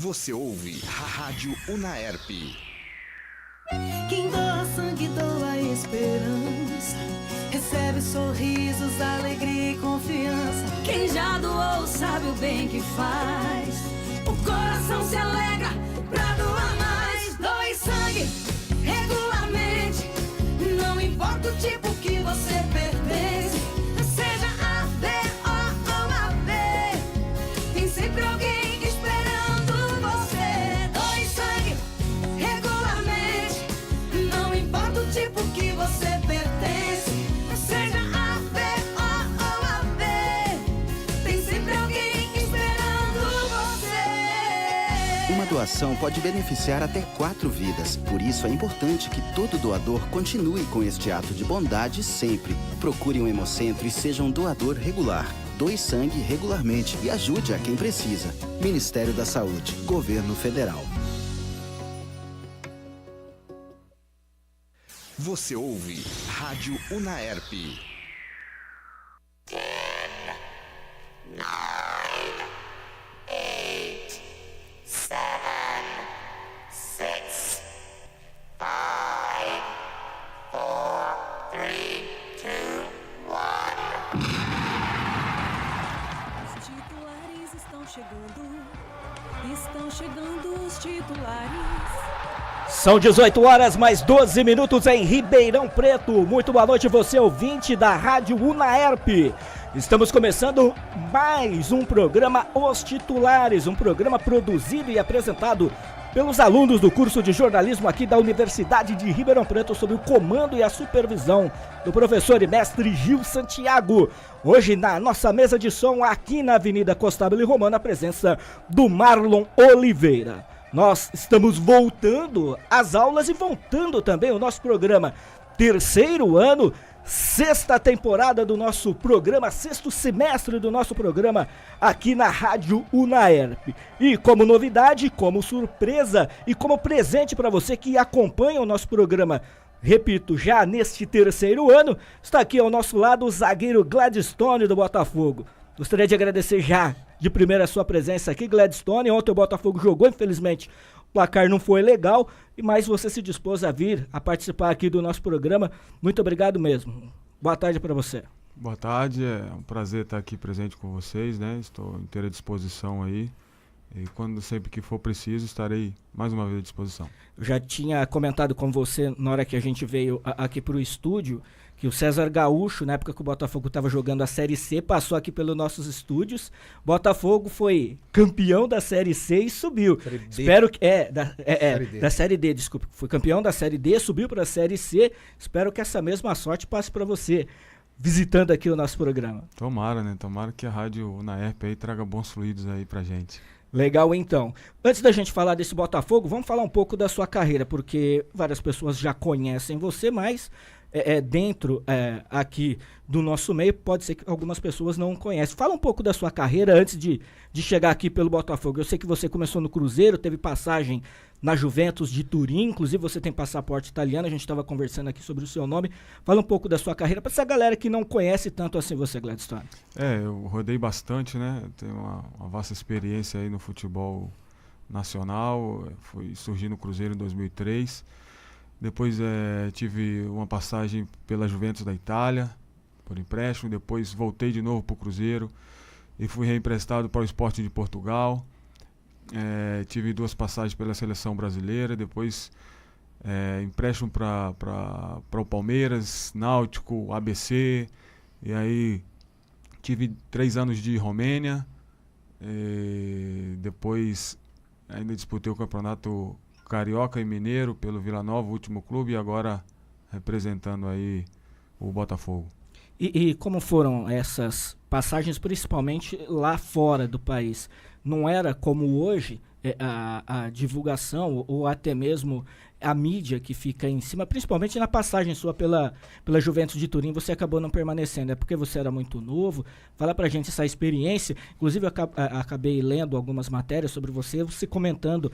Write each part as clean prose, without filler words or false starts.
Você ouve a Rádio Unaerp. Quem doa sangue, doa esperança. Recebe sorrisos, alegria e confiança. Quem já doou sabe o bem que faz. O coração se alegra pra doar mais. Doe sangue regularmente. Não importa o tipo que você pertence. Seja A, B, O ou AB. Tem sempre alguém esperando você. Doe sangue regularmente. Não importa o tipo que você pertence. Seja A, B, O ou AB. Tem sempre alguém esperando você. Uma doação pode beneficiar até 4 vidas. Por isso é importante que todo doador continue com este ato de bondade sempre. Procure um hemocentro e seja um doador regular. Doe sangue regularmente e ajude a quem precisa. Ministério da Saúde, Governo Federal. Você ouve Rádio Unaerp. 10, 9, 8, 7, 6, 5, 4, 3, 2, 1. Os titulares estão chegando. Estão chegando os titulares. São 18 horas mais 12 minutos em Ribeirão Preto. Muito boa noite, você ouvinte da Rádio Unaerp. Estamos começando mais um programa Os Titulares, um programa produzido e apresentado pelos alunos do curso de jornalismo aqui da Universidade de Ribeirão Preto, sob o comando e a supervisão do professor e mestre Gil Santiago. Hoje na nossa mesa de som aqui na Avenida Costábile Romano, a presença do Marlon Oliveira. Nós estamos voltando às aulas e voltando também o nosso programa. Terceiro ano, sexta temporada do nosso programa, sexto semestre do nosso programa aqui na Rádio Unaerp. E como novidade, como surpresa e como presente para você que acompanha o nosso programa, repito, já neste terceiro ano, está aqui ao nosso lado o zagueiro Gladstone do Botafogo. Gostaria de agradecer já de primeira a sua presença aqui, Gladstone. Ontem o Botafogo jogou, infelizmente o placar não foi legal, mas você se dispôs a vir a participar aqui do nosso programa. Muito obrigado mesmo. Boa tarde para você. Boa tarde, é um prazer estar aqui presente com vocês, né? Estou à inteira disposição aí. E sempre que for preciso, estarei mais uma vez à disposição. Eu já tinha comentado com você na hora que a gente veio aqui para o estúdio, que o César Gaúcho, na época que o Botafogo estava jogando a Série C, passou aqui pelos nossos estúdios. Botafogo foi campeão da Série C e subiu. Espero que da Série D, desculpa. Foi campeão da Série D, subiu para a Série C. Espero que essa mesma sorte passe para você, visitando aqui o nosso programa. Tomara, né? Tomara que a Rádio Unaerp aí traga bons fluidos aí pra gente. Legal, então. Antes da gente falar desse Botafogo, vamos falar um pouco da sua carreira, porque várias pessoas já conhecem você, mas dentro aqui do nosso meio, pode ser que algumas pessoas não conhecem. Fala um pouco da sua carreira antes de chegar aqui pelo Botafogo. Eu sei que você começou no Cruzeiro, teve passagem na Juventus de Turim, inclusive você tem passaporte italiano, a gente estava conversando aqui sobre o seu nome. Fala um pouco da sua carreira, para essa galera que não conhece tanto assim você, Gladstone. Eu rodei bastante, né? Tenho uma vasta experiência aí no futebol nacional, surgi no Cruzeiro em 2003. Depois tive uma passagem pela Juventus da Itália, por empréstimo. Depois voltei de novo para o Cruzeiro e fui reemprestado para o Sport de Portugal. Tive 2 passagens pela Seleção Brasileira. Depois empréstimo para o Palmeiras, Náutico, ABC. E aí tive 3 anos de Romênia. Depois ainda disputei o campeonato Carioca e Mineiro pelo Vila Nova, o último clube, e agora representando aí o Botafogo. E como foram essas passagens, principalmente lá fora do país? Não era como hoje a divulgação ou até mesmo a mídia que fica em cima, principalmente na passagem sua pela Juventus de Turim, você acabou não permanecendo, é porque você era muito novo. Fala pra gente essa experiência, inclusive eu acabei lendo algumas matérias sobre você comentando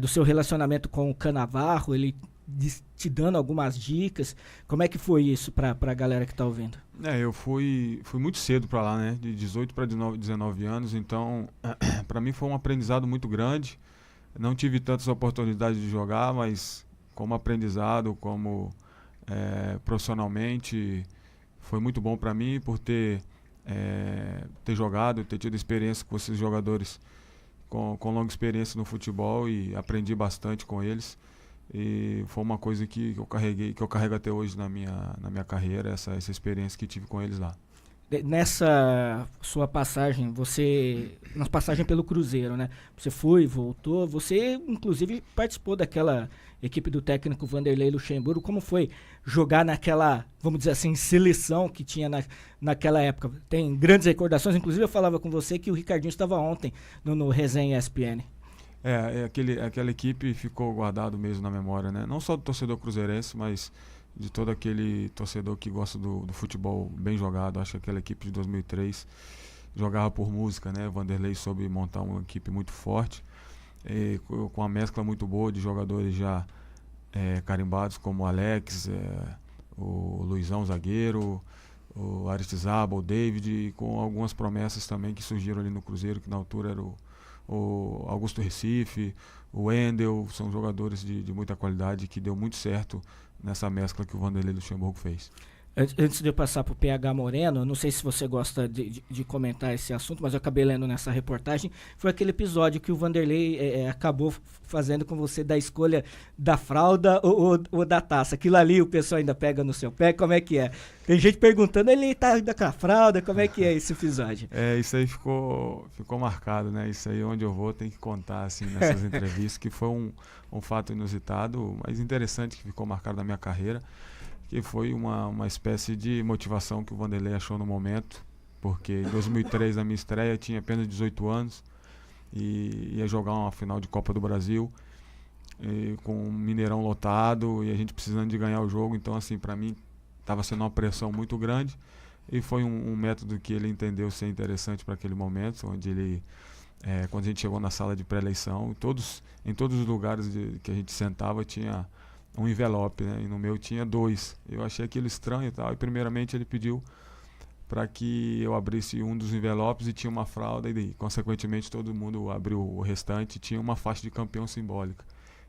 do seu relacionamento com o Cannavaro, ele te dando algumas dicas. Como é que foi isso para a galera que está ouvindo? Eu fui muito cedo para lá, né? De 18 para 19 anos, então para mim foi um aprendizado muito grande. Não tive tantas oportunidades de jogar, mas como aprendizado, como profissionalmente, foi muito bom para mim por ter jogado, ter tido experiência com esses jogadores com longa experiência no futebol e aprendi bastante com eles. E foi uma coisa que eu carrego até hoje na minha carreira, essa experiência que tive com eles lá. Nessa sua passagem, na passagem pelo Cruzeiro, né? Você foi, voltou, você inclusive participou daquela equipe do técnico Vanderlei Luxemburgo. Como foi jogar naquela, vamos dizer assim, seleção que tinha naquela época? Tem grandes recordações, inclusive eu falava com você que o Ricardinho estava ontem no Resenha ESPN. Aquela equipe ficou guardado mesmo na memória, né? Não só do torcedor cruzeirense, mas de todo aquele torcedor que gosta do futebol bem jogado. Acho que aquela equipe de 2003 jogava por música, né? O Vanderlei soube montar uma equipe muito forte, com uma mescla muito boa de jogadores já carimbados, como o Alex, o Luizão zagueiro, o Aristizábal, o David, e com algumas promessas também que surgiram ali no Cruzeiro, que na altura era o Augusto Recife, o Wendel. São jogadores de muita qualidade, que deu muito certo nessa mescla que o Vanderlei Luxemburgo fez. Antes de eu passar para o PH Moreno, não sei se você gosta de comentar esse assunto, mas eu acabei lendo nessa reportagem, foi aquele episódio que o Vanderlei acabou fazendo com você da escolha da fralda ou da taça. Aquilo ali o pessoal ainda pega no seu pé, como é que é? Tem gente perguntando, ele tá ainda com a fralda, como é que é esse episódio? Isso aí ficou marcado, né? Isso aí onde eu vou tem que contar assim nessas entrevistas, que foi um fato inusitado, mas interessante, que ficou marcado na minha carreira, que foi uma espécie de motivação que o Vanderlei achou no momento, porque em 2003, na minha estreia, tinha apenas 18 anos e ia jogar uma final de Copa do Brasil, com um Mineirão lotado e a gente precisando de ganhar o jogo. Então, assim, para mim estava sendo uma pressão muito grande, e foi um método que ele entendeu ser interessante para aquele momento, onde ele, quando a gente chegou na sala de pré-eleição, em todos os lugares que a gente sentava tinha um envelope, né? E no meu tinha 2. Eu achei aquilo estranho e tal, e primeiramente ele pediu para que eu abrisse um dos envelopes e tinha uma fralda, e consequentemente todo mundo abriu o restante e tinha uma faixa de campeão simbólica.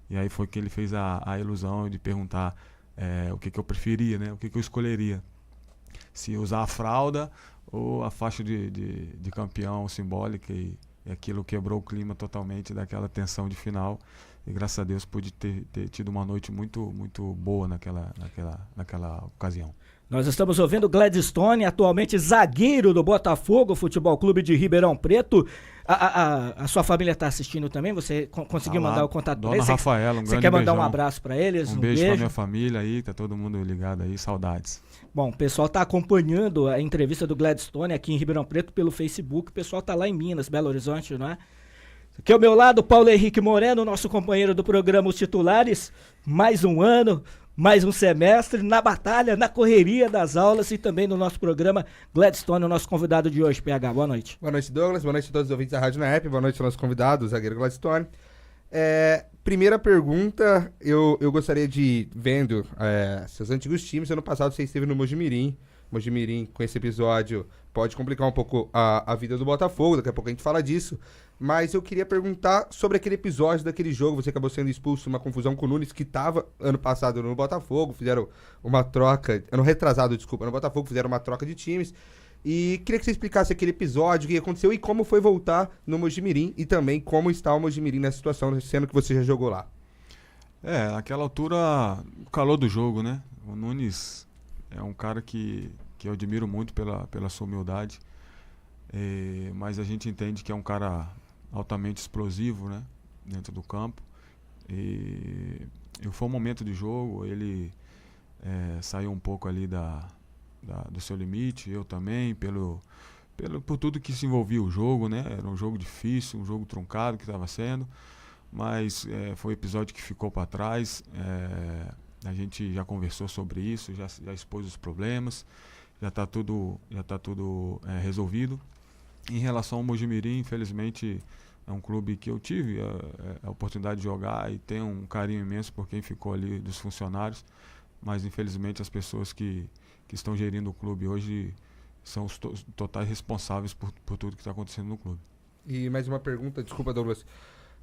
E aí foi que ele fez a ilusão de perguntar o que eu preferia, né? O que eu escolheria, se usar a fralda ou a faixa de campeão simbólica, e aquilo quebrou o clima totalmente daquela tensão de final. E graças a Deus pude ter tido uma noite muito, muito boa naquela ocasião. Nós estamos ouvindo Gladstone, atualmente zagueiro do Botafogo Futebol Clube de Ribeirão Preto. A sua família está assistindo também? Você conseguiu mandar o contato para eles? Dona Rafaela, um grande beijão. Você quer mandar um abraço para eles? Um beijo para minha família aí, tá todo mundo ligado aí, saudades. Bom, o pessoal está acompanhando a entrevista do Gladstone aqui em Ribeirão Preto pelo Facebook. O pessoal está lá em Minas, Belo Horizonte, não é? Aqui ao meu lado, Paulo Henrique Moreno, nosso companheiro do programa Os Titulares. Mais um ano, mais um semestre, na batalha, na correria das aulas, e também no nosso programa Gladstone, o nosso convidado de hoje. PH, boa noite. Boa noite, Douglas. Boa noite a todos os ouvintes da Rádio UnaERP. Boa noite ao nosso convidado, o zagueiro Gladstone. Primeira pergunta, eu gostaria de, vendo seus antigos times, ano passado você esteve no Mojimirim. Mojimirim, com esse episódio, pode complicar um pouco a vida do Botafogo, daqui a pouco a gente fala disso. Mas eu queria perguntar sobre aquele episódio daquele jogo. Você acabou sendo expulso, uma confusão com o Nunes, que estava ano passado no Botafogo. Fizeram uma troca, ano retrasado, desculpa, no Botafogo, fizeram uma troca de times. E queria que você explicasse aquele episódio, o que aconteceu e como foi voltar no Mojimirim, e também como está o Mojimirim nessa situação, sendo que você já jogou lá. Naquela altura, o calor do jogo, né? O Nunes é um cara que eu admiro muito pela sua humildade, mas a gente entende que é um cara altamente explosivo, né, dentro do campo, e foi um momento de jogo, ele saiu um pouco ali do seu limite, eu também, por tudo que se envolvia o jogo, né? Era um jogo difícil, um jogo truncado que estava sendo, mas foi um episódio que ficou para trás. A gente já conversou sobre isso, já expôs os problemas, já está tudo resolvido. Em relação ao Mojimirim, infelizmente, é um clube que eu tive a oportunidade de jogar e tenho um carinho imenso por quem ficou ali dos funcionários, mas infelizmente as pessoas que estão gerindo o clube hoje são os totais responsáveis por tudo que está acontecendo no clube. E mais uma pergunta, desculpa, Douglas,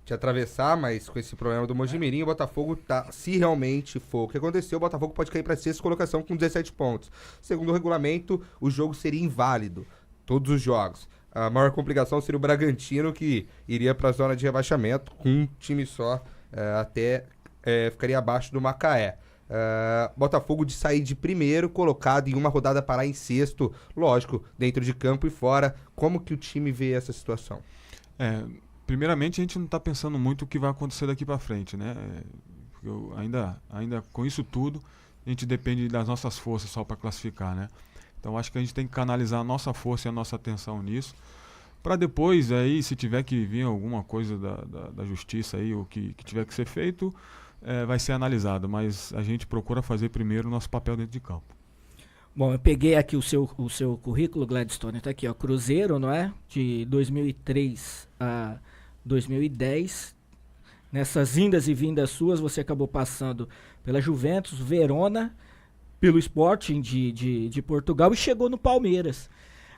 te atravessar, mas com esse problema do Mojimirim, o Botafogo se realmente for o que aconteceu, o Botafogo pode cair para a 6ª colocação com 17 pontos. Segundo o regulamento, o jogo seria inválido, todos os jogos. A maior complicação seria o Bragantino, que iria para a zona de rebaixamento com um time só, ficaria abaixo do Macaé. Botafogo de sair de primeiro colocado em uma rodada, parar em 6º, lógico, dentro de campo e fora. Como que o time vê essa situação? Primeiramente, a gente não está pensando muito o que vai acontecer daqui para frente, né? Porque ainda com isso tudo, a gente depende das nossas forças só para classificar, né? Então acho que a gente tem que canalizar a nossa força e a nossa atenção nisso, para depois, aí, se tiver que vir alguma coisa da justiça aí, o que tiver que ser feito, vai ser analisado, mas a gente procura fazer primeiro o nosso papel dentro de campo. Bom, eu peguei aqui o seu currículo, Gladstone, tá aqui, ó, Cruzeiro, não é? De 2003 a 2010, nessas indas e vindas suas, você acabou passando pela Juventus, Verona, pelo Sporting de Portugal e chegou no Palmeiras.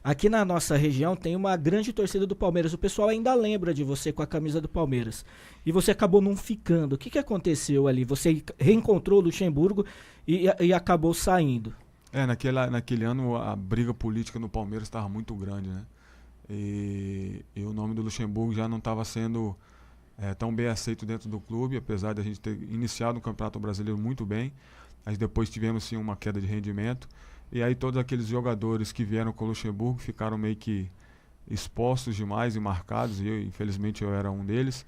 Aqui na nossa região tem uma grande torcida do Palmeiras, o pessoal ainda lembra de você com a camisa do Palmeiras. E você acabou não ficando. O que aconteceu ali? Você reencontrou o Luxemburgo e acabou saindo. Naquele ano a briga política no Palmeiras estava muito grande, né? E o nome do Luxemburgo já não estava sendo tão bem aceito dentro do clube, apesar de a gente ter iniciado o Campeonato Brasileiro muito bem, mas depois tivemos sim uma queda de rendimento, e aí todos aqueles jogadores que vieram com o Luxemburgo ficaram meio que expostos demais e marcados, e infelizmente eu era um deles,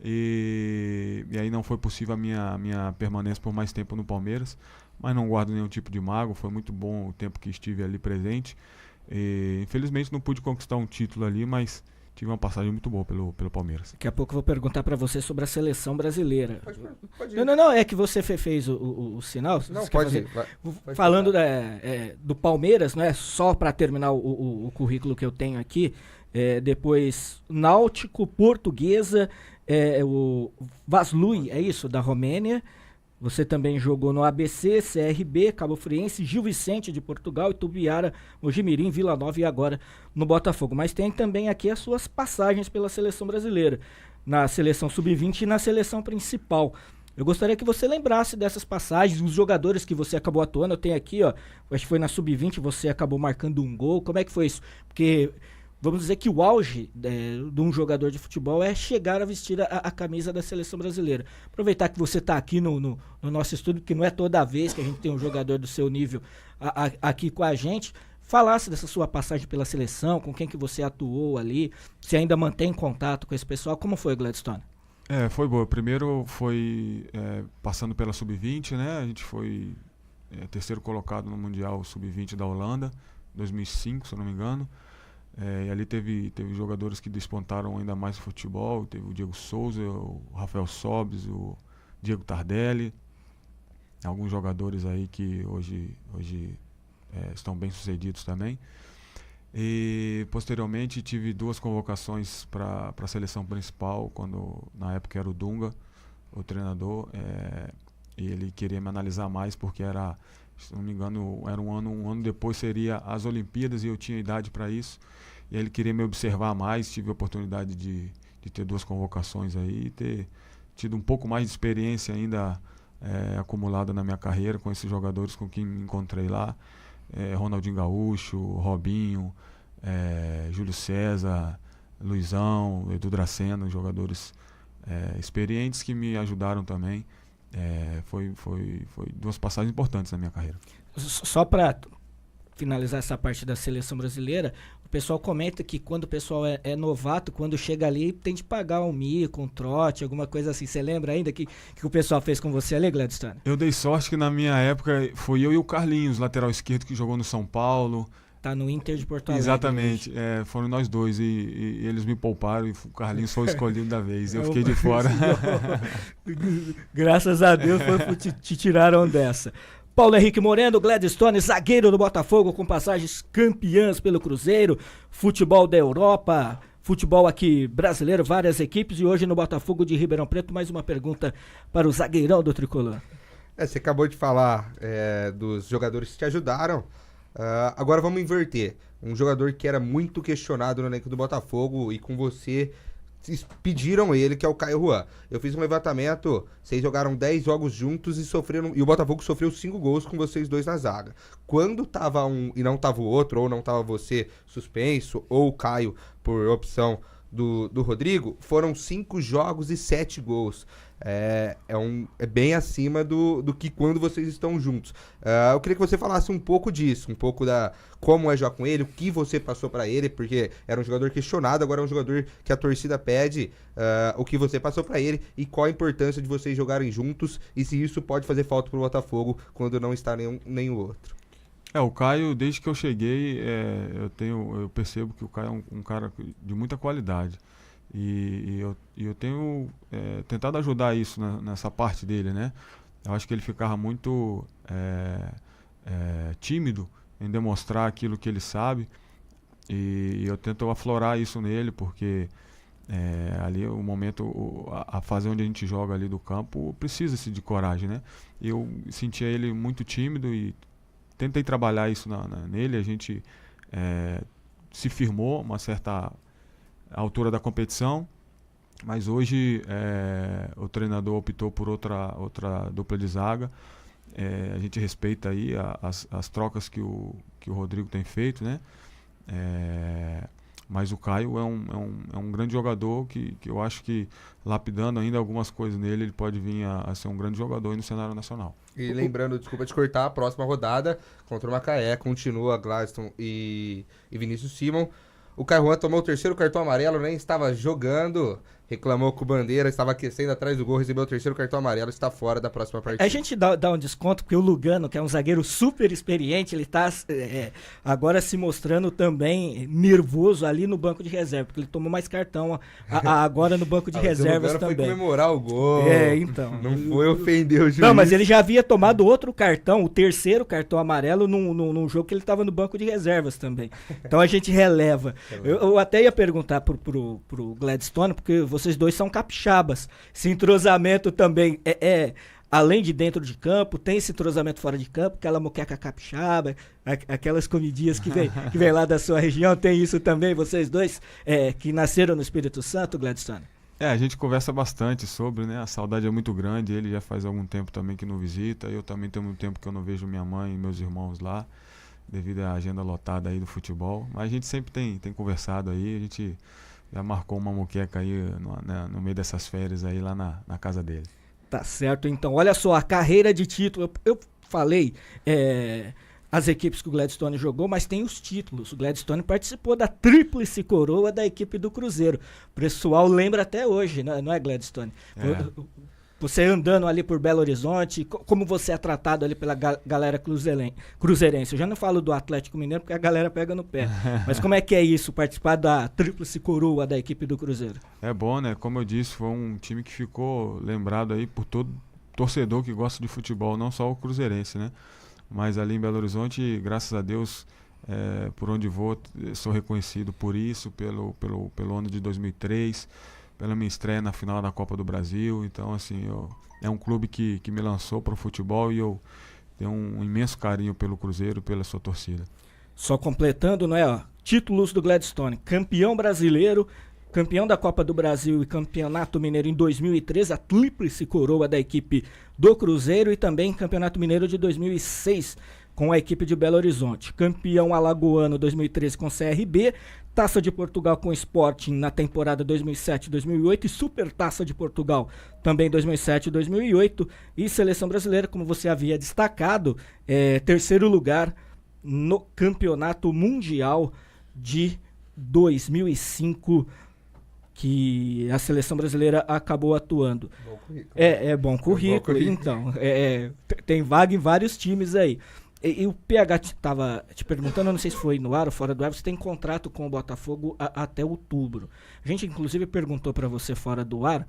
e aí não foi possível a minha permanência por mais tempo no Palmeiras, mas não guardo nenhum tipo de mágoa, foi muito bom o tempo que estive ali presente. E, infelizmente não pude conquistar um título ali, mas tive uma passagem muito boa pelo Palmeiras. Daqui a pouco eu vou perguntar para você sobre a seleção brasileira. Pode ir. Não, é que você fez o sinal. Não, pode ir. Falando do Palmeiras, não é só para terminar o currículo que eu tenho aqui, depois Náutico, Portuguesa, o Vaslui, é isso, da Romênia. Você também jogou no ABC, CRB, Cabo Friense, Gil Vicente de Portugal, Itubiara, Mojimirim, Vila Nova e agora no Botafogo. Mas tem também aqui as suas passagens pela seleção brasileira, na seleção sub-20 e na seleção principal. Eu gostaria que você lembrasse dessas passagens, os jogadores que você acabou atuando. Eu tenho aqui, ó, acho que foi na sub-20, você acabou marcando um gol. Como é que foi isso? Porque vamos dizer que o auge de um jogador de futebol é chegar a vestir a camisa da seleção brasileira. Aproveitar que você está aqui no nosso estúdio, que não é toda vez que a gente tem um jogador do seu nível aqui com a gente, falasse dessa sua passagem pela seleção, com quem que você atuou ali, se ainda mantém contato com esse pessoal. Como foi, Gladstone? Foi boa. Primeiro foi passando pela sub-20, né? A gente foi terceiro colocado no Mundial Sub-20 da Holanda, 2005, se eu não me engano. E ali teve jogadores que despontaram ainda mais o futebol. Teve o Diego Souza, o Rafael Sobis, o Diego Tardelli, alguns jogadores aí que hoje estão bem sucedidos também. E posteriormente tive 2 convocações para a seleção principal, quando na época era o Dunga, o treinador, e ele queria me analisar mais porque era, se não me engano, era um ano depois seria as Olimpíadas e eu tinha idade para isso. E aí ele queria me observar mais, tive a oportunidade de ter 2 convocações aí e ter tido um pouco mais de experiência ainda acumulada na minha carreira com esses jogadores com quem me encontrei lá. Ronaldinho Gaúcho, Robinho, Júlio César, Luizão, Edu Dracena, jogadores experientes que me ajudaram também. Foi 2 passagens importantes na minha carreira. Só para finalizar essa parte da seleção brasileira, o pessoal comenta que quando o pessoal é novato, quando chega ali, tem de pagar um mico, um trote, alguma coisa assim. Você lembra ainda que o pessoal fez com você ali, Gladstone? Eu dei sorte que na minha época foi eu e o Carlinhos, lateral esquerdo, que jogou no São Paulo. Tá no Inter de Porto Alegre. Exatamente, foram nós dois e eles me pouparam e o Carlinhos foi o escolhido da vez. Eu fiquei de fora. Graças a Deus te tiraram dessa. Paulo Henrique Moreno, Gladstone, zagueiro do Botafogo, com passagens campeãs pelo Cruzeiro, futebol da Europa, futebol aqui brasileiro, várias equipes, e hoje no Botafogo de Ribeirão Preto, mais uma pergunta para o zagueirão do Tricolor. Você acabou de falar dos jogadores que te ajudaram. Agora vamos inverter. Um jogador que era muito questionado no elenco do Botafogo e com você pediram ele, que é o Caio Juan. Eu fiz um levantamento, vocês jogaram 10 jogos juntos e o Botafogo sofreu 5 gols com vocês dois na zaga. Quando tava um e não tava o outro, ou não tava você suspenso, ou o Caio por opção do Rodrigo, foram 5 jogos e 7 gols. É bem acima do que quando vocês estão juntos. Eu queria que você falasse um pouco disso, um pouco da como é jogar com ele, o que você passou pra ele, porque era um jogador questionado, agora é um jogador que a torcida pede, o que você passou pra ele e qual a importância de vocês jogarem juntos e se isso pode fazer falta pro Botafogo quando não está nem o outro. O Caio, desde que eu cheguei, eu percebo que o Caio é um cara de muita qualidade. E eu tenho tentado ajudar isso nessa parte dele, né? Eu acho que ele ficava muito tímido em demonstrar aquilo que ele sabe, e eu tento aflorar isso nele, porque ali o momento, a fase onde a gente joga ali do campo, precisa-se de coragem, né? Eu sentia ele muito tímido e tentei trabalhar isso nele. A gente se firmou uma certa altura da competição, mas hoje o treinador optou por outra dupla de zaga. A gente respeita aí as trocas que o Rodrigo tem feito, né? Mas o Caio é um grande jogador que eu acho que, lapidando ainda algumas coisas nele, ele pode vir a ser um grande jogador aí no cenário nacional. E lembrando, desculpa te cortar, a próxima rodada contra o Macaé continua Gladstone e Vinícius Simon. O Caio Juan tomou o 3º cartão amarelo, nem estava jogando, reclamou com o Bandeira, estava aquecendo atrás do gol, recebeu o 3º cartão amarelo, está fora da próxima partida. A gente dá um desconto, porque o Lugano, que é um zagueiro super experiente, ele está agora se mostrando também nervoso ali no banco de reserva, porque ele tomou mais cartão agora no banco de reservas também. Foi comemorar o gol. Então. Não foi ofender o juiz. Não, mas ele já havia tomado outro cartão, o 3º cartão amarelo, num jogo que ele estava no banco de reservas também. Então a gente releva. Eu até ia perguntar pro Gladstone, porque vocês dois são capixabas. Esse entrosamento também além de dentro de campo, tem esse entrosamento fora de campo, aquela moqueca capixaba, aquelas comidinhas que vem lá da sua região, tem isso também, vocês dois que nasceram no Espírito Santo, Gladstone? A gente conversa bastante sobre, né? A saudade é muito grande, ele já faz algum tempo também que não visita, eu também tenho muito tempo que eu não vejo minha mãe e meus irmãos lá, devido à agenda lotada aí do futebol, mas a gente sempre tem conversado aí, a gente já marcou uma moqueca aí no meio dessas férias aí lá na casa dele. Tá certo, então, olha só, a carreira de título, eu falei as equipes que o Gladstone jogou, mas tem os títulos. O Gladstone participou da tríplice coroa da equipe do Cruzeiro. O pessoal lembra até hoje, não é, Gladstone? Você andando ali por Belo Horizonte, como você é tratado ali pela galera cruzeirense. Eu já não falo do Atlético Mineiro, porque a galera pega no pé. Mas como é que é isso, participar da tríplice coroa da equipe do Cruzeiro? É bom, né? Como eu disse, foi um time que ficou lembrado aí por todo torcedor que gosta de futebol, não só o cruzeirense, né? Mas ali em Belo Horizonte, graças a Deus, por onde vou, sou reconhecido por isso, pelo ano de 2003, pela minha estreia na final da Copa do Brasil. Então, assim, é um clube que me lançou para o futebol e eu tenho um imenso carinho pelo Cruzeiro, pela sua torcida. Só completando, não é? Ó, títulos do Gladstone: campeão brasileiro, campeão da Copa do Brasil e campeonato mineiro em 2013, a tríplice coroa da equipe do Cruzeiro, e também campeonato mineiro de 2006 com a equipe de Belo Horizonte. Campeão alagoano 2013 com CRB, Taça de Portugal com o Sporting na temporada 2007-2008 e Super Taça de Portugal também 2007-2008. E Seleção Brasileira, como você havia destacado, 3º lugar no Campeonato Mundial de 2005, que a Seleção Brasileira acabou atuando. Bom currículo. Bom currículo. Então, tem vaga em vários times aí. E o PH estava te perguntando, eu não sei se foi no ar ou fora do ar, você tem contrato com o Botafogo até outubro. A gente, inclusive, perguntou para você fora do ar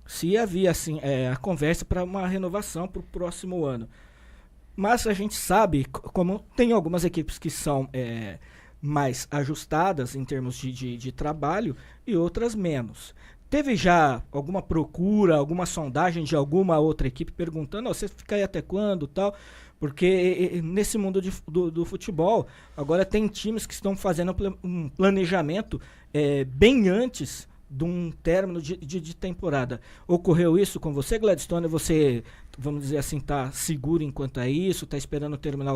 se havia assim, a conversa para uma renovação para o próximo ano. Mas a gente sabe, como tem algumas equipes que são mais ajustadas em termos de trabalho e outras menos. Teve já alguma procura, alguma sondagem de alguma outra equipe perguntando, você fica aí até quando, tal? Porque nesse mundo do futebol, agora tem times que estão fazendo um planejamento bem antes de um término de temporada. Ocorreu isso com você, Gladstone? Você, vamos dizer assim, está seguro enquanto é isso? Está esperando terminar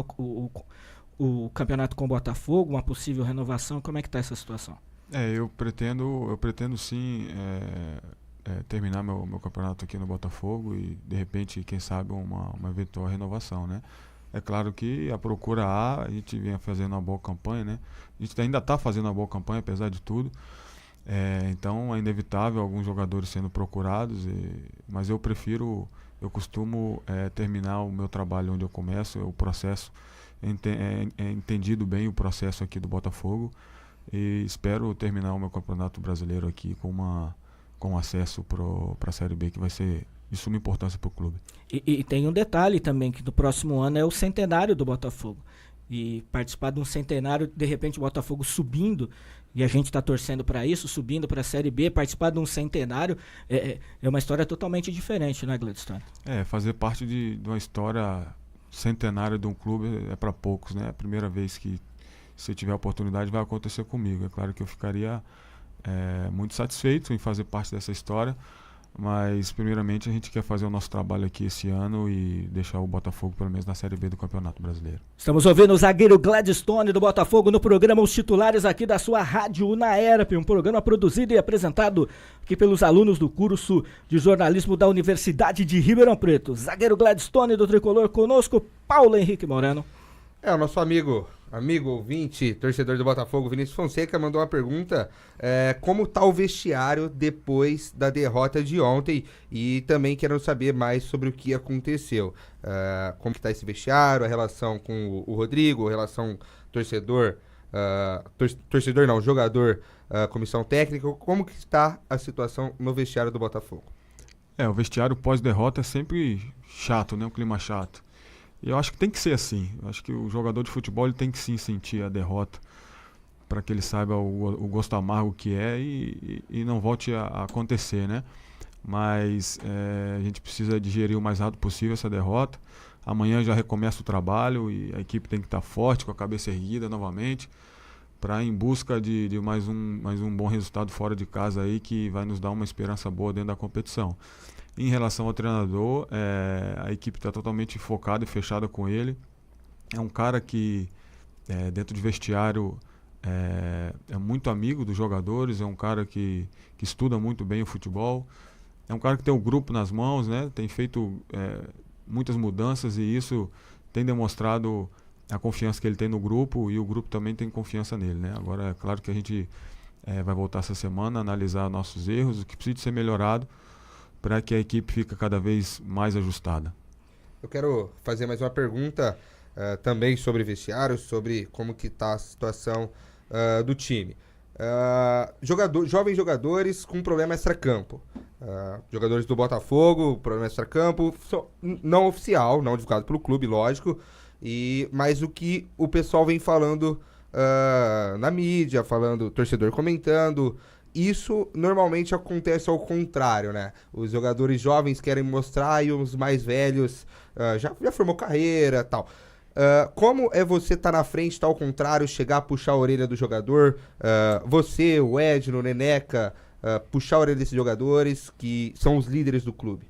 o campeonato com o Botafogo, uma possível renovação? Como é que está essa situação? Eu pretendo sim terminar meu campeonato aqui no Botafogo e, de repente, quem sabe, uma eventual renovação, né? É claro que a procura a gente vinha fazendo uma boa campanha, né? A gente ainda está fazendo uma boa campanha, apesar de tudo. Então é inevitável alguns jogadores sendo procurados, mas eu costumo terminar o meu trabalho onde eu começo, o processo, entendido bem o processo aqui do Botafogo, e espero terminar o meu campeonato brasileiro aqui com acesso para a Série B, que vai ser de suma importância para o clube. E tem um detalhe também, que no próximo ano é o centenário do Botafogo. E participar de um centenário, de repente o Botafogo subindo, e a gente está torcendo para isso, subindo para a Série B, participar de um centenário, é uma história totalmente diferente, né, Gladstone? Fazer parte de uma história centenária de um clube é para poucos, né? É a primeira vez que, se eu tiver a oportunidade, vai acontecer comigo. É claro que eu ficaria muito satisfeito em fazer parte dessa história, mas primeiramente a gente quer fazer o nosso trabalho aqui esse ano e deixar o Botafogo pelo menos na Série B do Campeonato Brasileiro. Estamos ouvindo o zagueiro Gladstone do Botafogo no programa Os Titulares aqui da sua Rádio Unaerp, um programa produzido e apresentado aqui pelos alunos do curso de jornalismo da Universidade de Ribeirão Preto. Zagueiro Gladstone do Tricolor, conosco Paulo Henrique Moreno. O nosso amigo, ouvinte, torcedor do Botafogo, Vinícius Fonseca, mandou uma pergunta, como tá o vestiário depois da derrota de ontem, e também quero saber mais sobre o que aconteceu. Como que tá esse vestiário, a relação com o Rodrigo, a relação jogador, comissão técnica, como que está a situação no vestiário do Botafogo? O vestiário pós-derrota é sempre chato, né? Um clima chato. E eu acho que tem que ser assim. Eu acho que o jogador de futebol ele tem que sim sentir a derrota para que ele saiba o gosto amargo que é e não volte a acontecer, né? Mas a gente precisa digerir o mais rápido possível essa derrota. Amanhã já recomeça o trabalho e a equipe tem que estar forte, com a cabeça erguida novamente, para em busca de mais um bom resultado fora de casa aí, que vai nos dar uma esperança boa dentro da competição. Em relação ao treinador, a equipe está totalmente focada e fechada com ele. É um cara que, dentro de vestiário, é muito amigo dos jogadores, é um cara que estuda muito bem o futebol, é um cara que tem o grupo nas mãos, né? Tem feito muitas mudanças e isso tem demonstrado a confiança que ele tem no grupo, e o grupo também tem confiança nele, né? Agora, é claro que a gente vai voltar essa semana, analisar nossos erros, o que precisa de ser melhorado, para que a equipe fique cada vez mais ajustada. Eu quero fazer mais uma pergunta também sobre vestiário, sobre como que está a situação do time. Jovens jogadores com problema extracampo. Jogadores do Botafogo, problema extracampo, não oficial, não divulgado pelo clube, lógico, mas o que o pessoal vem falando na mídia, torcedor comentando. Isso normalmente acontece ao contrário, né? Os jogadores jovens querem mostrar e os mais velhos já formou carreira e tal. Como é você estar na frente, estar ao contrário, chegar a puxar a orelha do jogador? Você, o Edno, o Neneca, puxar a orelha desses jogadores que são os líderes do clube.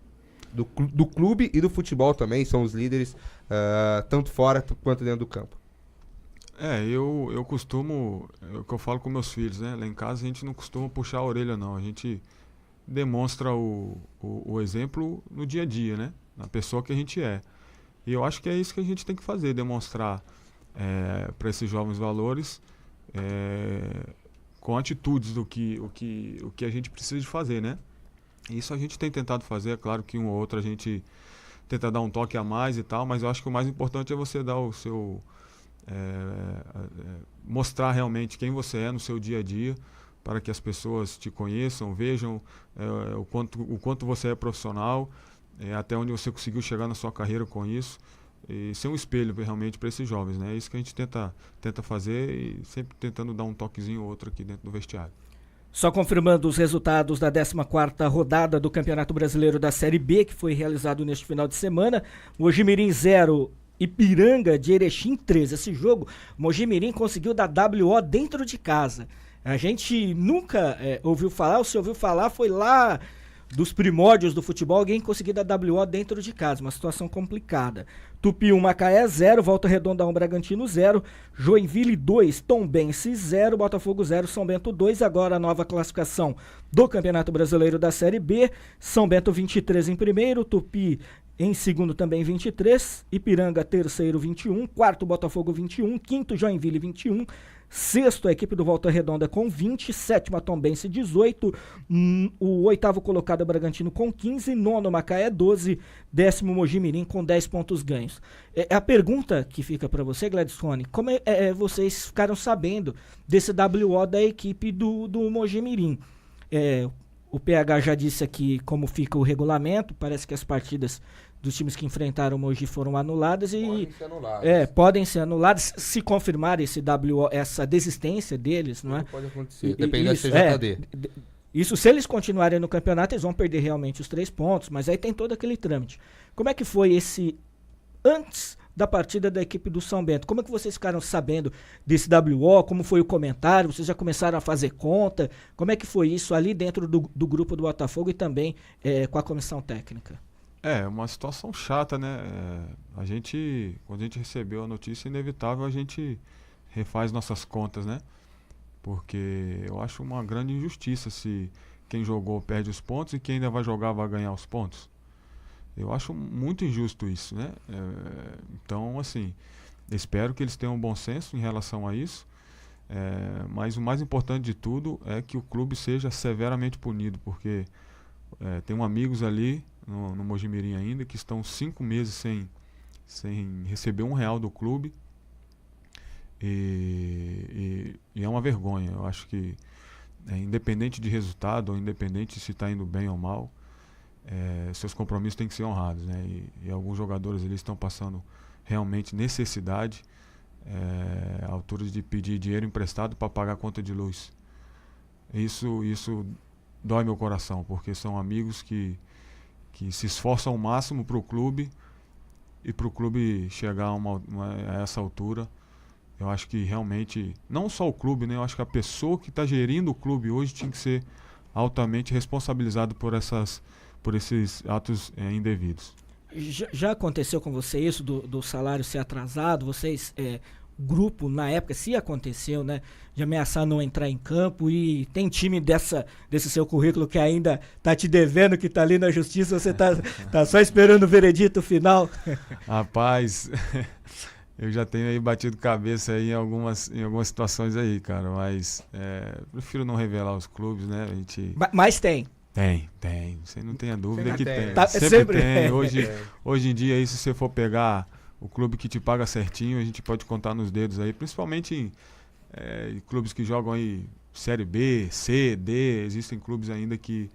Do clube e do futebol também são os líderes, tanto fora quanto dentro do campo. Eu costumo, é o que eu falo com meus filhos, né? Lá em casa a gente não costuma puxar a orelha, não. A gente demonstra o exemplo no dia a dia, né? Na pessoa que a gente é. E eu acho que é isso que a gente tem que fazer, demonstrar para esses jovens valores com atitudes do que a gente precisa de fazer, né? Isso a gente tem tentado fazer, é claro que um ou outro a gente tenta dar um toque a mais e tal, mas eu acho que o mais importante é você dar o seu... mostrar realmente quem você é no seu dia a dia, para que as pessoas te conheçam, vejam o quanto você é profissional, até onde você conseguiu chegar na sua carreira com isso. e ser um espelho realmente para esses jovens, né? É isso que a gente tenta fazer e sempre tentando dar um toquezinho ou outro aqui dentro do vestiário. Só confirmando os resultados da 14ª rodada do Campeonato Brasileiro da Série B, que foi realizado neste final de semana. Mojimirim 0, Ipiranga de Erechim 3. Esse jogo, Mojimirim conseguiu dar WO dentro de casa. A gente nunca ouviu falar, ou se ouviu falar, foi lá dos primórdios do futebol, alguém conseguir dar WO dentro de casa, uma situação complicada. Tupi 1, Macaé 0, Volta Redonda 1, Bragantino 0, Joinville 2, Tombense 0, Botafogo 0, São Bento 2, agora a nova classificação do Campeonato Brasileiro da Série B, São Bento 23 em primeiro, Tupi em segundo também 23, Ipiranga terceiro 21, quarto Botafogo 21, quinto Joinville 21, sexto a equipe do Volta Redonda com 20, sétima Tombense 18, o oitavo colocado é Bragantino com 15, nono Macaé 12, décimo Mojimirim com 10 pontos ganhos. A pergunta que fica para você, Gladstone, como vocês ficaram sabendo desse WO da equipe do Mojimirim? O PH já disse aqui como fica o regulamento, parece que as partidas dos times que enfrentaram o Mogi foram anuladas e podem ser anuladas. Podem ser anuladas se confirmar esse WO, essa desistência deles, não é? Pode acontecer, depende da CJD. Isso, se eles continuarem no campeonato, eles vão perder realmente os 3 pontos, mas aí tem todo aquele trâmite. Como é que foi esse antes da partida da equipe do São Bento? Como é que vocês ficaram sabendo desse WO? Como foi o comentário? Vocês já começaram a fazer conta? Como é que foi isso ali dentro do grupo do Botafogo e também com a comissão técnica? Uma situação chata, né? Quando a gente recebeu a notícia, é inevitável a gente refaz nossas contas, né? Porque eu acho uma grande injustiça se quem jogou perde os pontos e quem ainda vai jogar vai ganhar os pontos. Eu acho muito injusto isso, né? Então, assim, espero que eles tenham um bom senso em relação a isso. Mas o mais importante de tudo é que o clube seja severamente punido, porque tenho amigos ali no Mojimirim ainda que estão 5 meses sem receber R$1 do clube e é uma vergonha. Eu acho que independente de resultado ou independente se está indo bem ou mal, seus compromissos têm que ser honrados, né? E alguns jogadores ali estão passando realmente necessidade, à altura de pedir dinheiro emprestado para pagar a conta de luz. Isso dói meu coração, porque são amigos que se esforçam ao máximo para o clube, e para o clube chegar a essa altura, eu acho que realmente, não só o clube, né? Eu acho que a pessoa que está gerindo o clube hoje tinha que ser altamente responsabilizado por esses atos indevidos. Já aconteceu com você isso do salário ser atrasado? Vocês, grupo, na época, se aconteceu, né, de ameaçar não entrar em campo, e tem time desse seu currículo que ainda tá te devendo, que tá ali na justiça, você tá só esperando o veredito final? Rapaz, eu já tenho aí batido cabeça aí em algumas situações aí, cara, mas prefiro não revelar os clubes, né? Mas tem. Tem. Você não tenha dúvida que tem. Sempre tem. Hoje em dia, aí, se você for pegar o clube que te paga certinho, a gente pode contar nos dedos aí, principalmente em clubes que jogam aí Série B, C, D, existem clubes ainda que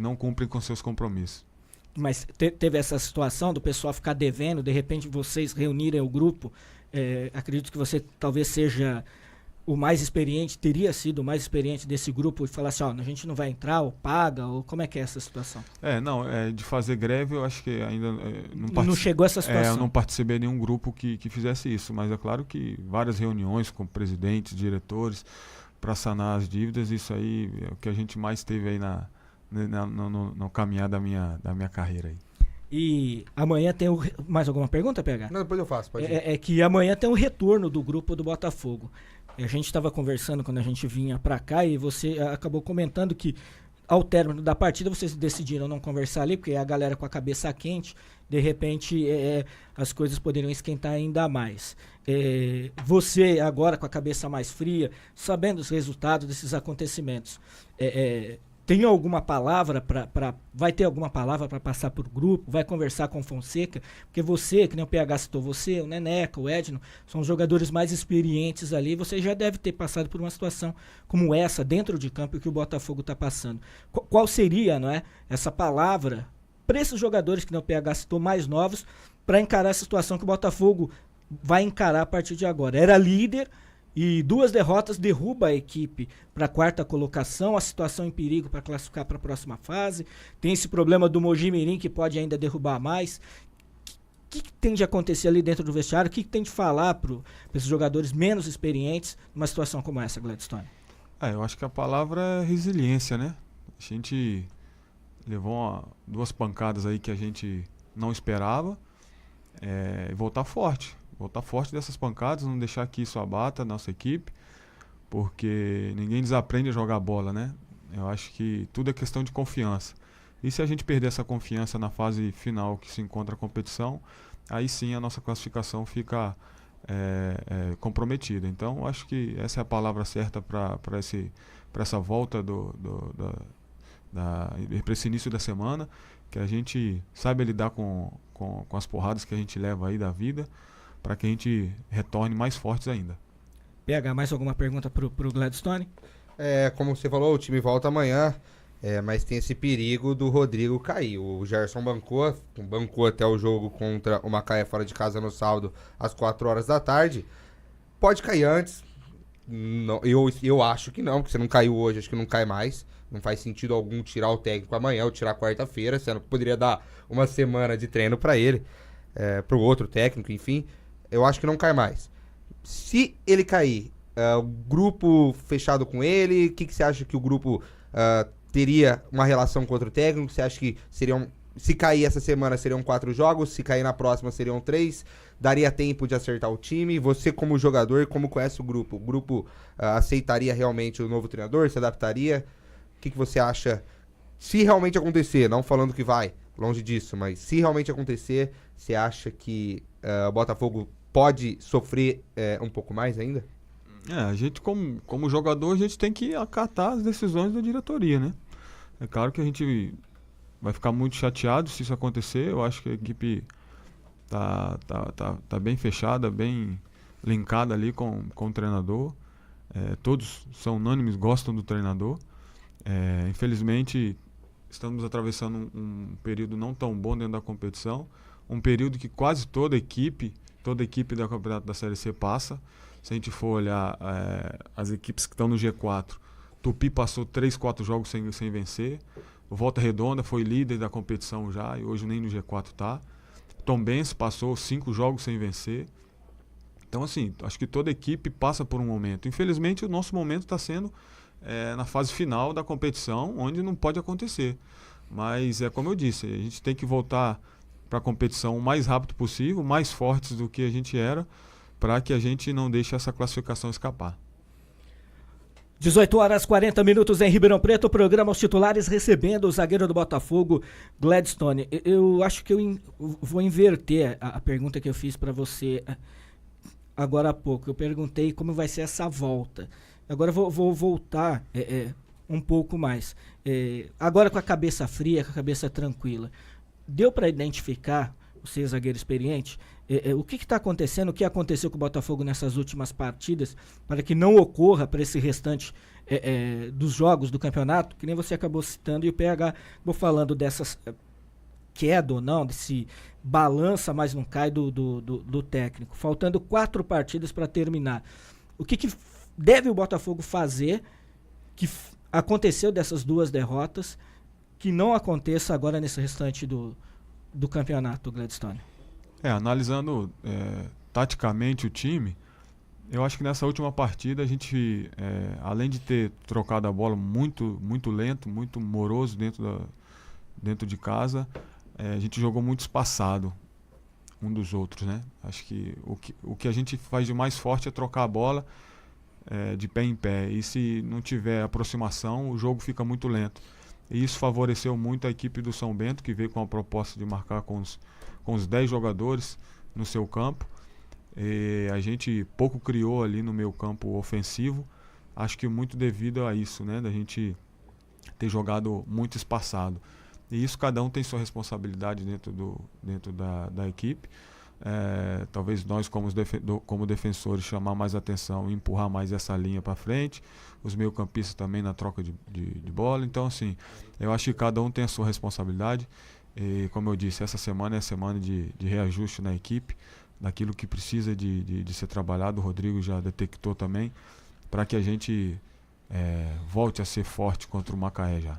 não cumprem com seus compromissos. Mas teve essa situação do pessoal ficar devendo, de repente vocês reunirem o grupo, acredito que você talvez seja o mais experiente, teria sido o mais experiente desse grupo, e falar assim, a gente não vai entrar, ou paga, ou como é que é essa situação? De fazer greve, eu acho que ainda não chegou essa situação. Eu não participei de nenhum grupo que fizesse isso, mas é claro que várias reuniões com presidentes, diretores, para sanar as dívidas, isso aí é o que a gente mais teve aí no caminhar da minha carreira aí. E amanhã tem mais alguma pergunta, PH? Não, depois eu faço, pode ir. É que amanhã tem o retorno do grupo do Botafogo. A gente estava conversando quando a gente vinha para cá, e você acabou comentando que ao término da partida vocês decidiram não conversar ali, porque a galera com a cabeça quente, de repente as coisas poderiam esquentar ainda mais. Você agora com a cabeça mais fria, sabendo os resultados desses acontecimentos, tem alguma palavra vai ter alguma palavra para passar por grupo? Vai conversar com o Fonseca? Porque você, que nem o PH citou, você, o Neneca, o Edno, são os jogadores mais experientes ali. Você já deve ter passado por uma situação como essa dentro de campo que o Botafogo está passando. Qual seria, não é, essa palavra para esses jogadores que nem o PH citou, mais novos, para encarar essa situação que o Botafogo vai encarar a partir de agora. Era líder e 2 derrotas derruba a equipe para a 4ª colocação, a situação em perigo para classificar para a próxima fase. Tem esse problema do Mojimirim que pode ainda derrubar mais. O que tem de acontecer ali dentro do vestiário? O que tem de falar para esses jogadores menos experientes numa situação como essa, Gladstone? Eu acho que a palavra é resiliência, né? A gente levou 2 pancadas aí que a gente não esperava, e voltar forte dessas pancadas, não deixar que isso abata a nossa equipe, porque ninguém desaprende a jogar bola, né? Eu acho que tudo é questão de confiança. E se a gente perder essa confiança na fase final que se encontra a competição, aí sim a nossa classificação fica comprometida. Então, acho que essa é a palavra certa para essa volta para esse início da semana, que a gente saiba lidar com as porradas que a gente leva aí da vida, para que a gente retorne mais fortes ainda. PH, mais alguma pergunta pro Gladstone? Como você falou, o time volta amanhã, mas tem esse perigo do Rodrigo cair. O Gerson bancou até o jogo contra o Macaé fora de casa no sábado, às 4 horas da tarde. Pode cair antes. Não, eu acho que não, porque você não caiu hoje, acho que não cai mais. Não faz sentido algum tirar o técnico amanhã ou tirar quarta-feira, sendo que poderia dar uma semana de treino para ele, pro outro técnico, enfim. Eu acho que não cai mais. Se ele cair, o grupo fechado com ele, o que você acha que o grupo teria uma relação com outro técnico? Você acha que se cair essa semana seriam 4 jogos, se cair na próxima seriam 3? Daria tempo de acertar o time? Você como jogador, como conhece o grupo aceitaria realmente o novo treinador, se adaptaria? O que você acha, se realmente acontecer, não falando que vai, longe disso, mas se realmente acontecer, você acha que o Botafogo pode sofrer um pouco mais ainda? A gente como jogador, a gente tem que acatar as decisões da diretoria, né? É claro que a gente vai ficar muito chateado se isso acontecer. Eu acho que a equipe tá bem fechada, bem linkada ali com o treinador. Todos são unânimes, gostam do treinador. Infelizmente, estamos atravessando um período não tão bom dentro da competição. Um período que quase toda equipe da Campeonato da Série C passa. Se a gente for olhar as equipes que estão no G4, Tupi passou 3-4 jogos sem vencer. O Volta Redonda foi líder da competição já e hoje nem no G4 está. Tombense passou 5 jogos sem vencer. Então, assim, acho que toda equipe passa por um momento. Infelizmente, o nosso momento está sendo na fase final da competição, onde não pode acontecer. Mas como eu disse, a gente tem que voltar para a competição o mais rápido possível, mais fortes do que a gente era, para que a gente não deixe essa classificação escapar. 18 horas 40 minutos em Ribeirão Preto, o programa Os Titulares recebendo o zagueiro do Botafogo, Gladstone. Eu acho que eu vou inverter a pergunta que eu fiz para você agora há pouco. Eu perguntei como vai ser essa volta. Agora eu vou voltar um pouco mais. Agora com a cabeça fria, com a cabeça tranquila. Deu para identificar, você zagueiro experiente, o que está acontecendo, o que aconteceu com o Botafogo nessas últimas partidas, para que não ocorra para esse restante dos jogos do campeonato, que nem você acabou citando, e o PH vou falando dessas queda ou não, desse balança, mas não cai do técnico. Faltando 4 partidas para terminar. O que deve o Botafogo fazer que aconteceu dessas 2 derrotas, que não aconteça agora nesse restante do campeonato, Gladstone? Analisando taticamente o time, eu acho que nessa última partida a gente, além de ter trocado a bola muito, muito lento, muito moroso dentro de casa, a gente jogou muito espaçado um dos outros, né? Acho que o que a gente faz de mais forte é trocar a bola de pé em pé, e se não tiver aproximação, o jogo fica muito lento. E isso favoreceu muito a equipe do São Bento, que veio com a proposta de marcar com os 10 jogadores no seu campo. E a gente pouco criou ali no meio campo ofensivo. Acho que muito devido a isso, né? Da gente ter jogado muito espaçado. E isso cada um tem sua responsabilidade dentro da equipe. Talvez nós como defensores chamar mais atenção e empurrar mais essa linha para frente, os meio-campistas também na troca de bola. Então, assim, eu acho que cada um tem a sua responsabilidade. E como eu disse, essa semana é a semana de reajuste na equipe, daquilo que precisa de ser trabalhado. O Rodrigo já detectou também, para que a gente volte a ser forte contra o Macaé já.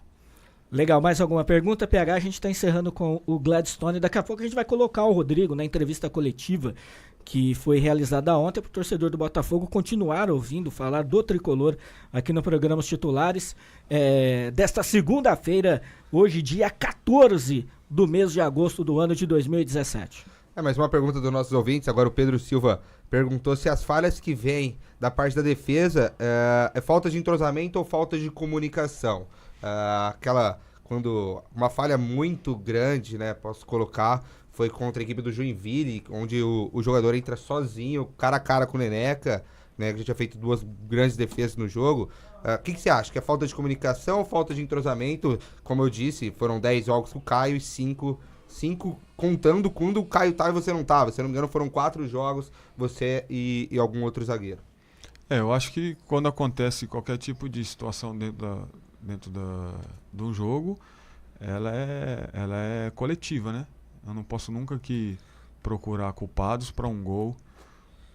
Legal, mais alguma pergunta, PH? A gente está encerrando com o Gladstone. Daqui a pouco a gente vai colocar o Rodrigo na entrevista coletiva que foi realizada ontem para o torcedor do Botafogo continuar ouvindo falar do Tricolor aqui no programa Os Titulares desta segunda-feira, hoje dia 14 do mês de agosto do ano de 2017. Mais uma pergunta dos nossos ouvintes. Agora o Pedro Silva perguntou se as falhas que vêm da parte da defesa é falta de entrosamento ou falta de comunicação. Quando uma falha muito grande, né, posso colocar, foi contra a equipe do Joinville, onde o jogador entra sozinho, cara a cara com o Neneca, né, que já tinha feito 2 grandes defesas no jogo. O que você acha? Que é falta de comunicação ou falta de entrosamento? Como eu disse, foram 10 jogos com o Caio e 5 contando quando o Caio tava e você não tava. Se eu não me engano, foram 4 jogos, você e algum outro zagueiro. Eu acho que quando acontece qualquer tipo de situação dentro de um jogo, ela é coletiva, né? Eu não posso nunca procurar culpados para um gol,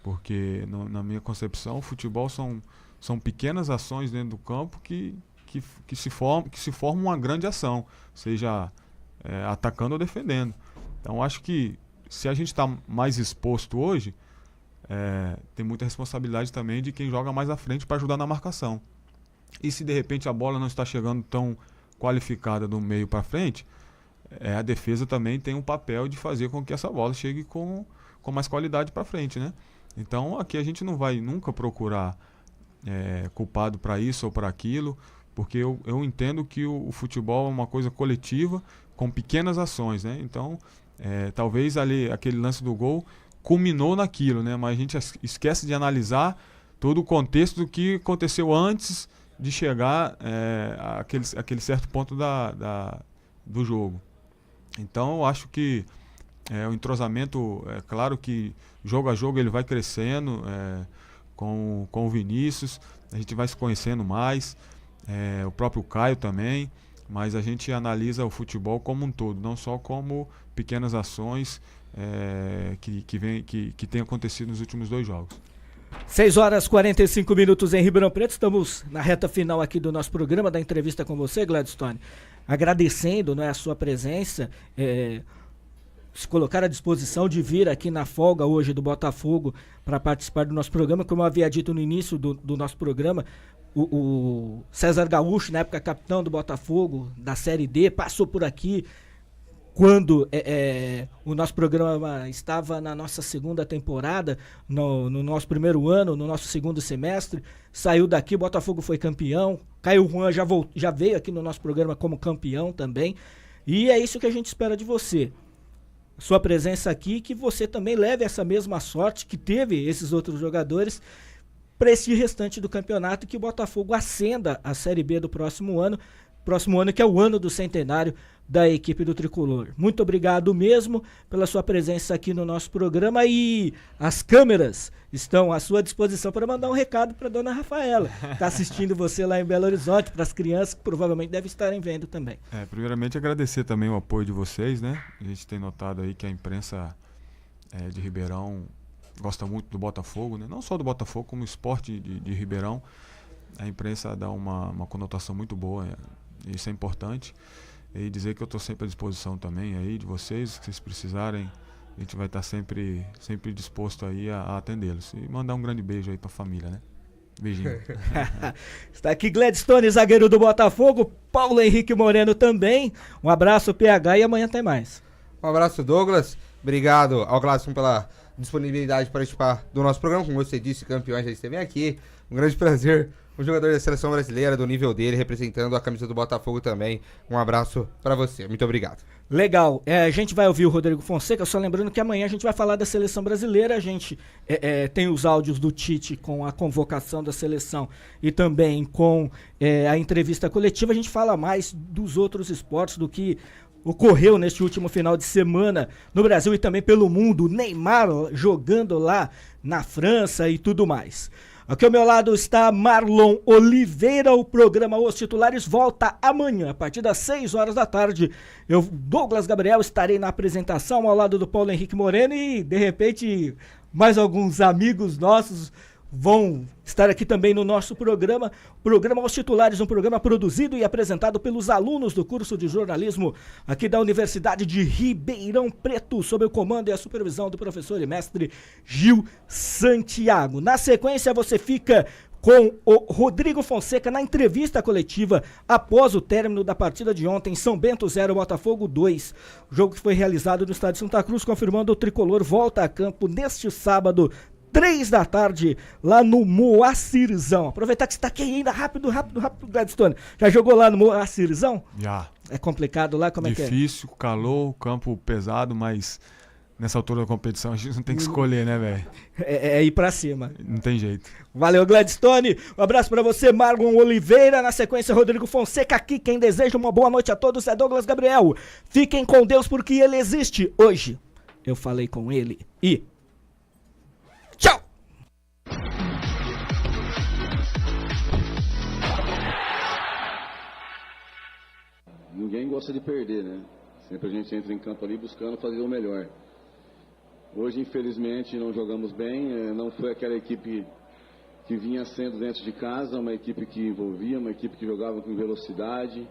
porque na minha concepção, o futebol são pequenas ações dentro do campo que se formam uma grande ação, seja atacando ou defendendo. Então acho que se a gente está mais exposto hoje, tem muita responsabilidade também de quem joga mais à frente para ajudar na marcação. E se de repente a bola não está chegando tão qualificada do meio para frente, a defesa também tem um papel de fazer com que essa bola chegue com mais qualidade para frente, né? Então aqui a gente não vai nunca procurar culpado para isso ou para aquilo, porque eu entendo que o futebol é uma coisa coletiva com pequenas ações, né? Então talvez ali aquele lance do gol culminou naquilo, né? Mas a gente esquece de analisar todo o contexto do que aconteceu antes de chegar àquele certo ponto do jogo. Então eu acho que o entrosamento, é claro que jogo a jogo ele vai crescendo, com o Vinícius, a gente vai se conhecendo mais, o próprio Caio também, mas a gente analisa o futebol como um todo, não só como pequenas ações que tem acontecido nos últimos 2 jogos. 6 horas e 45 minutos em Ribeirão Preto. Estamos na reta final aqui do nosso programa, da entrevista com você, Gladstone. Agradecendo, a sua presença, se colocar à disposição de vir aqui na folga hoje do Botafogo para participar do nosso programa. Como eu havia dito no início do nosso programa, o César Gaúcho, na época capitão do Botafogo, da Série D, passou por aqui quando o nosso programa estava na nossa segunda temporada, no nosso primeiro ano, no nosso segundo semestre. Saiu daqui, o Botafogo foi campeão. Caio Juan já veio aqui no nosso programa como campeão também. E é isso que a gente espera de você. Sua presença aqui, que você também leve essa mesma sorte que teve esses outros jogadores para esse restante do campeonato, que o Botafogo ascenda a Série B do próximo ano que é o ano do centenário da equipe do Tricolor. Muito obrigado mesmo pela sua presença aqui no nosso programa, e as câmeras estão à sua disposição para mandar um recado para dona Rafaela, que está assistindo você lá em Belo Horizonte, para as crianças que provavelmente devem estarem vendo também. Primeiramente agradecer também o apoio de vocês, né? A gente tem notado aí que a imprensa de Ribeirão gosta muito do Botafogo, né? Não só do Botafogo, como o esporte de Ribeirão. A imprensa dá uma conotação muito boa, isso é importante. E dizer que eu estou sempre à disposição também aí de vocês, se vocês precisarem, a gente vai estar sempre disposto aí a atendê-los. E mandar um grande beijo aí para a família, né? Beijinho. Está aqui Gladstone, zagueiro do Botafogo, Paulo Henrique Moreno também. Um abraço, PH, e amanhã tem mais. Um abraço, Douglas. Obrigado ao Gladstone pela disponibilidade para participar do nosso programa. Como você disse, campeões já esteve aqui. Um grande prazer. Um jogador da seleção brasileira, do nível dele, representando a camisa do Botafogo também. Um abraço para você. Muito obrigado. Legal. A gente vai ouvir o Rodrigo Fonseca, só lembrando que amanhã a gente vai falar da seleção brasileira. A gente tem os áudios do Tite com a convocação da seleção e também com a entrevista coletiva. A gente fala mais dos outros esportes, do que ocorreu neste último final de semana no Brasil e também pelo mundo. Neymar jogando lá na França e tudo mais. Aqui ao meu lado está Marlon Oliveira. O programa Os Titulares volta amanhã, a partir das 6 horas da tarde. Eu, Douglas Gabriel, estarei na apresentação ao lado do Paulo Henrique Moreno e, de repente, mais alguns amigos nossos vão estar aqui também no nosso programa. Programa Os Titulares, um programa produzido e apresentado pelos alunos do curso de jornalismo aqui da Universidade de Ribeirão Preto, sob o comando e a supervisão do professor e mestre Gil Santiago. Na sequência, você fica com o Rodrigo Fonseca na entrevista coletiva após o término da partida de ontem, São Bento 0, Botafogo 2. O jogo que foi realizado no estádio Santa Cruz, confirmando o tricolor volta a campo neste sábado, 3 da tarde, lá no Moacirzão. Aproveitar que você está aqui ainda, rápido, Gladstone. Já jogou lá no Moacirzão? Já. É complicado lá? Como é que é? Difícil, calor, campo pesado, mas nessa altura da competição a gente não tem que escolher, né, velho? É ir pra cima. Não tem jeito. Valeu, Gladstone. Um abraço pra você, Marlon Oliveira. Na sequência, Rodrigo Fonseca aqui. Quem deseja uma boa noite a todos é Douglas Gabriel. Fiquem com Deus porque ele existe. Hoje eu falei com ele e... tchau! Ninguém gosta de perder, né? Sempre a gente entra em campo ali buscando fazer o melhor. Hoje, infelizmente, não jogamos bem. Não foi aquela equipe que vinha sendo dentro de casa, uma equipe que envolvia, uma equipe que jogava com velocidade,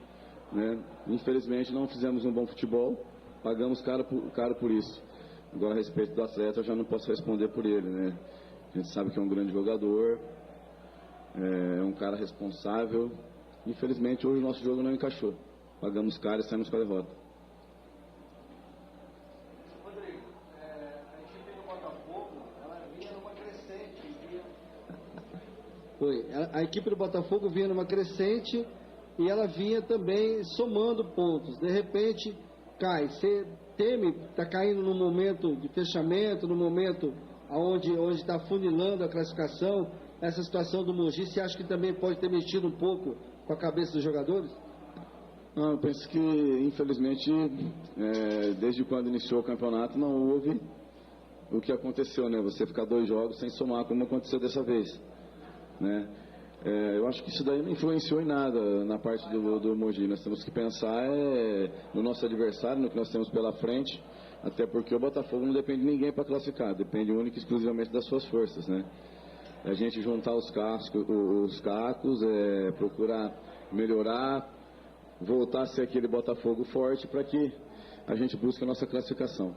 né? Infelizmente, não fizemos um bom futebol. Pagamos caro por isso. Agora, a respeito do atleta, eu já não posso responder por ele, né? A gente sabe que é um grande jogador, é um cara responsável. Infelizmente, hoje o nosso jogo não encaixou. Pagamos caro e saímos com a derrota. Rodrigo, a equipe do Botafogo, ela vinha numa crescente. A equipe do Botafogo vinha numa crescente e ela vinha também somando pontos. De repente, cai. Você teme, está caindo no momento de fechamento, no momento onde está funilando a classificação, essa situação do Mogi, você acha que também pode ter mexido um pouco com a cabeça dos jogadores? Não, eu penso que, infelizmente, desde quando iniciou o campeonato, não houve o que aconteceu, né? Você ficar 2 jogos sem somar, como aconteceu dessa vez, né? Eu acho que isso daí não influenciou em nada na parte do Mogi. Nós temos que pensar no nosso adversário, no que nós temos pela frente, até porque o Botafogo não depende de ninguém para classificar, depende única e exclusivamente das suas forças, né? A gente juntar os cacos, procurar melhorar, voltar a ser aquele Botafogo forte para que a gente busque a nossa classificação.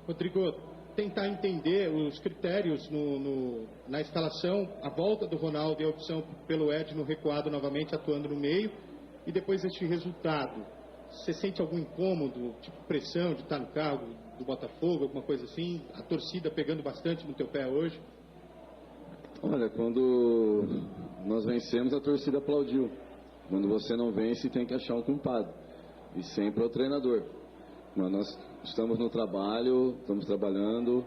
Rodrigo, tentar entender os critérios na escalação, a volta do Ronaldo e a opção pelo Edno recuado novamente, atuando no meio, e depois este resultado. Você sente algum incômodo, tipo pressão de estar no cargo do Botafogo, alguma coisa assim? A torcida pegando bastante no teu pé hoje? Olha, quando nós vencemos, a torcida aplaudiu. Quando você não vence, tem que achar um culpado. E sempre é o treinador. Mas nós estamos no trabalho, estamos trabalhando.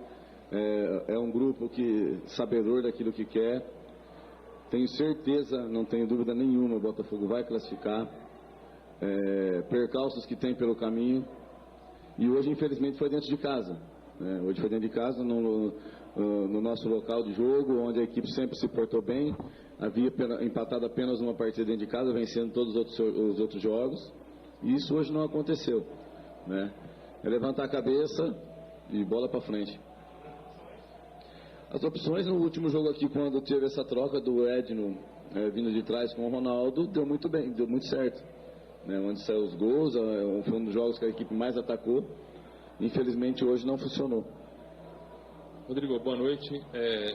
É um grupo sabedor daquilo que quer. Tenho certeza, não tenho dúvida nenhuma, o Botafogo vai classificar. Percalços que tem pelo caminho. E hoje, infelizmente, foi dentro de casa. Hoje foi dentro de casa, no nosso local de jogo, onde a equipe sempre se portou bem. Havia empatado apenas uma partida dentro de casa, vencendo todos os outros jogos. E isso hoje não aconteceu, né? É levantar a cabeça e bola para frente. As opções no último jogo aqui, quando teve essa troca do Edno vindo de trás com o Ronaldo, deu muito bem, deu muito certo, né? Onde saiu os gols, foi um dos jogos que a equipe mais atacou. Infelizmente hoje não funcionou. Rodrigo, boa noite.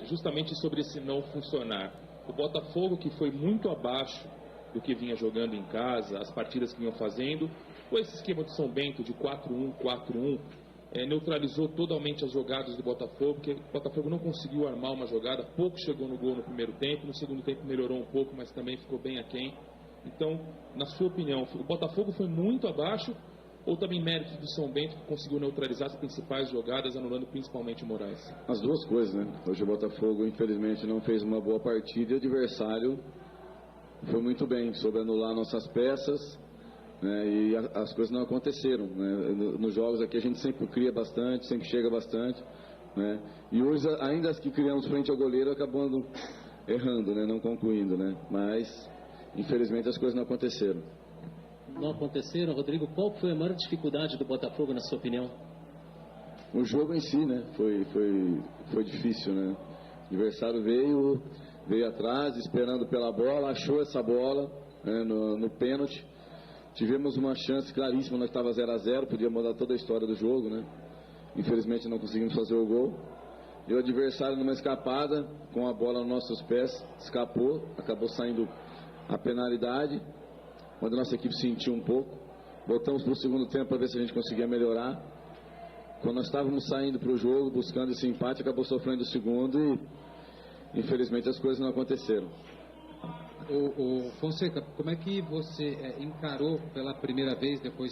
Justamente sobre esse não funcionar, o Botafogo, que foi muito abaixo do que vinha jogando em casa, as partidas que vinham fazendo, com esse esquema de São Bento de 4-1, 4-1, neutralizou totalmente as jogadas do Botafogo, porque o Botafogo não conseguiu armar uma jogada, pouco chegou no gol no primeiro tempo, no segundo tempo melhorou um pouco, mas também ficou bem aquém. Então, na sua opinião, o Botafogo foi muito abaixo ou também mérito do São Bento, que conseguiu neutralizar as principais jogadas, anulando principalmente o Moraes? As duas coisas, né? Hoje o Botafogo, infelizmente, não fez uma boa partida e o adversário foi muito bem, soube anular nossas peças, né? E as coisas não aconteceram, né? Nos jogos aqui a gente sempre cria bastante, sempre chega bastante. né? E hoje, ainda as que criamos frente ao goleiro, acabando errando, né? Não concluindo, né? Mas, infelizmente, as coisas não aconteceram. Não aconteceram, Rodrigo. Qual foi a maior dificuldade do Botafogo, na sua opinião? O jogo em si, né? Foi difícil, né? O adversário veio atrás, esperando pela bola, achou essa bola, né, no pênalti. Tivemos uma chance claríssima, nós estava 0-0, podia mudar toda a história do jogo, né? Infelizmente não conseguimos fazer o gol. E o adversário, numa escapada, com a bola nos nossos pés, escapou, acabou saindo a penalidade, onde a nossa equipe sentiu um pouco. Voltamos para o segundo tempo para ver se a gente conseguia melhorar. Quando nós estávamos saindo para o jogo, buscando esse empate, acabou sofrendo o segundo e infelizmente as coisas não aconteceram. O Fonseca, como é que você encarou pela primeira vez, depois,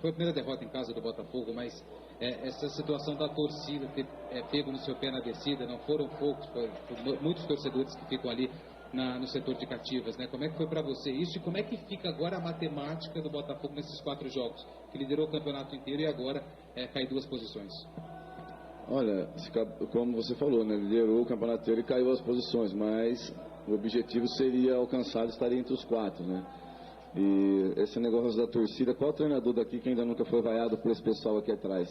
foi a primeira derrota em casa do Botafogo, mas essa situação da torcida ter pego no seu pé na descida, não foram poucos, foram muitos torcedores que ficam ali no setor de cativas, né? Como é que foi para você isso e como é que fica agora a matemática do Botafogo nesses 4 jogos, que liderou o campeonato inteiro e agora cai 2 posições? Olha, como você falou, né? Liderou o campeonato inteiro e caiu as posições, mas o objetivo seria alcançado, estaria entre os 4, né? E esse negócio da torcida, qual treinador daqui que ainda nunca foi vaiado por esse pessoal aqui atrás?